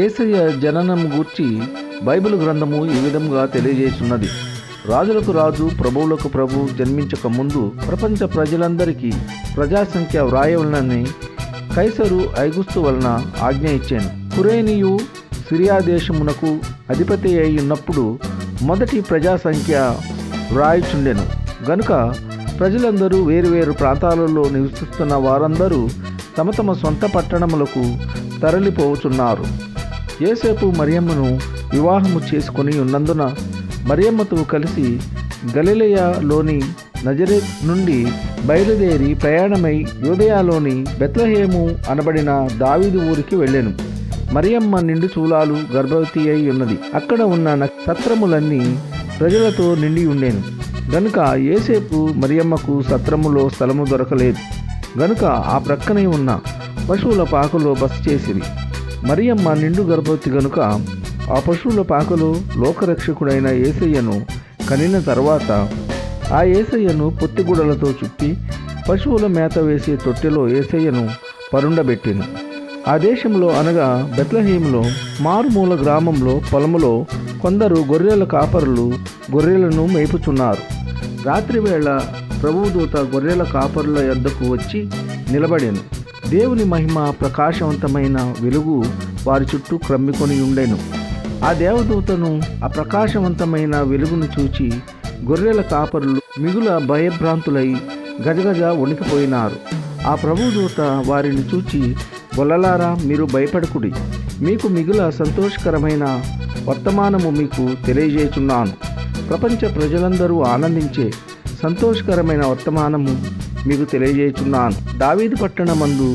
యేసయ్య జననం గూర్చి బైబిల్ గ్రంథము ఈ విధంగా తెలియజేస్తున్నది. రాజులకు రాజు, ప్రభువులకు ప్రభు జన్మించక ముందు ప్రపంచ ప్రజలందరికీ ప్రజాసంఖ్య వ్రాయవలనని కైసరు ఐగుస్తు వలన ఆజ్ఞ ఇచ్చాను. కురేనియు సిరియా దేశమునకు అధిపతి అయి ఉన్నప్పుడు మొదటి ప్రజాసంఖ్య వ్రాయిచుండెను. గనుక ప్రజలందరూ వేరువేరు ప్రాంతాలలో నివసిస్తున్న వారందరూ తమ తమ సొంత పట్టణములకు తరలిపోవుచున్నారు. యోసేపు మరియమ్మను వివాహము చేసుకొని ఉన్నందున మరియమ్మతో కలిసి గలిలయలోని నజరేత్ నుండి బయలుదేరి ప్రయాణమై యూదయలోని బెత్లెహేము అనబడిన దావీదు ఊరికి వెళ్ళెను. మరియమ్మ నిండు చూలాలు గర్భవతి అయి ఉన్నది. అక్కడ ఉన్న సత్రములన్నీ ప్రజలతో నిండి ఉండేను. గనుక యోసేపు మరియమ్మకు సత్రములో స్థలము దొరకలేదు. గనుక ఆ ప్రక్కనే ఉన్న పశువుల పాకలో బస చేసిరి. మరియమ్మ నిండు గర్భవతి గనుక ఆ పశువుల పాకలో లోకరక్షకుడైన యేసయ్యను కనిన తర్వాత ఆ యేసయ్యను పొత్తిగుడలతో చుట్టి పశువుల మేత వేసే తొట్టెలో యేసయ్యను పరుండబెట్టిను. ఆ దేశంలో అనగా బెత్లెహేములో మారుమూల గ్రామంలో పొలములో కొందరు గొర్రెల కాపరులు గొర్రెలను మేపుచున్నారు. రాత్రివేళ ప్రభుదూత గొర్రెల కాపరుల యొద్దకు వచ్చి నిలబడెను. దేవుని మహిమ ప్రకాశవంతమైన వెలుగు వారి చుట్టూ క్రమ్మికొని ఉండెను. ఆ దేవదూతను ఆ ప్రకాశవంతమైన వెలుగును చూచి గొర్రెల కాపరులు మిగుల భయభ్రాంతులై గజగజ వణికిపోయినారు. ఆ ప్రభుదూత వారిని చూచి, గొల్లలారా, మీరు భయపడకుడి, మీకు మిగుల సంతోషకరమైన వర్తమానము మీకు తెలియజేస్తున్నాను. ప్రపంచ ప్రజలందరూ ఆనందించే సంతోషకరమైన వర్తమానము మీకు తెలియజేస్తున్నాను. దావీదు పట్టణమందు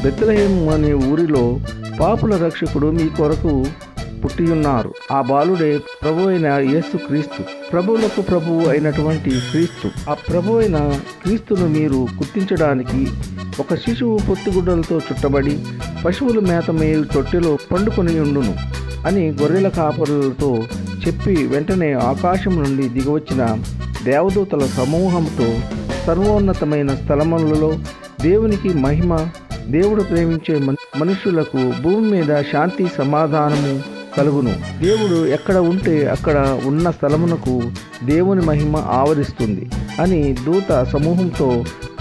బెత్లెహేము అనే ఊరిలో పాపుల రక్షకుడు మీ కొరకు పుట్టియున్నారు. ఆ బాలుడే ప్రభు అయిన యేసు క్రీస్తు, ప్రభువులకు ప్రభువు అయినటువంటి క్రీస్తు. ఆ ప్రభు అయిన క్రీస్తును మీరు గుర్తించడానికి ఒక శిశువు పొత్తిగుడ్డలతో చుట్టబడి పశువుల మేత మేలు తొట్టెలో పండుకొని ఉండును అని గొర్రెల కాపరులతో చెప్పి వెంటనే ఆకాశం నుండి దిగివచ్చిన దేవదూతల సమూహంతో సర్వోన్నతమైన స్థలములలో దేవునికి మహిమ, దేవుడు ప్రేమించే మనుషులకు భూమి మీద శాంతి సమాధానము కలుగును. దేవుడు ఎక్కడ ఉంటే అక్కడ ఉన్న స్థలమునకు దేవుని మహిమ ఆవరిస్తుంది అని దూత సమూహంతో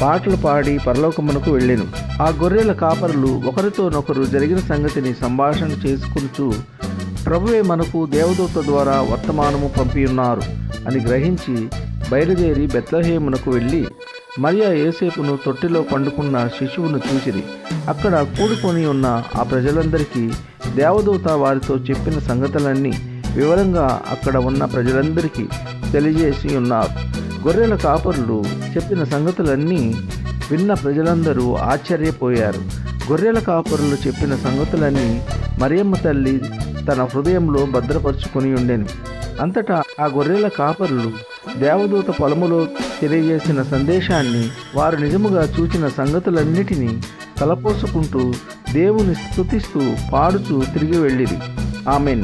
పాటలు పాడి పరలోకమునకు వెళ్ళెను. ఆ గొర్రెల కాపరులు ఒకరితోనొకరు జరిగిన సంగతిని సంభాషణ చేసుకుంటూ, ప్రభువే మనకు దేవదూత ద్వారా వర్తమానము పంపియున్నారు అని గ్రహించి బయలుదేరి బెత్లెహేమునకు వెళ్ళి మరియ యోసేపును తొట్టిలో పండుకున్న శిశువును చూసిరి. అక్కడ కూడుకొని ఉన్న ఆ ప్రజలందరికీ దేవదూత వారితో చెప్పిన సంగతులన్నీ వివరంగా అక్కడ ఉన్న ప్రజలందరికీ తెలియజేసి ఉన్నారు. గొర్రెల కాపరులు చెప్పిన సంగతులన్నీ విన్న ప్రజలందరూ ఆశ్చర్యపోయారు. గొర్రెల కాపరులు చెప్పిన సంగతులన్నీ మరియమ్మ తల్లి తన హృదయంలో భద్రపరుచుకొని ఉండెను. అంతటా ఆ గొర్రెల కాపరులు దేవదూత పొలములో తెలియజేసిన సందేశాన్ని, వారు నిజముగా చూచిన సంగతులన్నిటినీ తలపోసుకుంటూ దేవుని స్తుతిస్తూ పాడుచూ తిరిగి వెళ్ళిరి. ఆమెన్.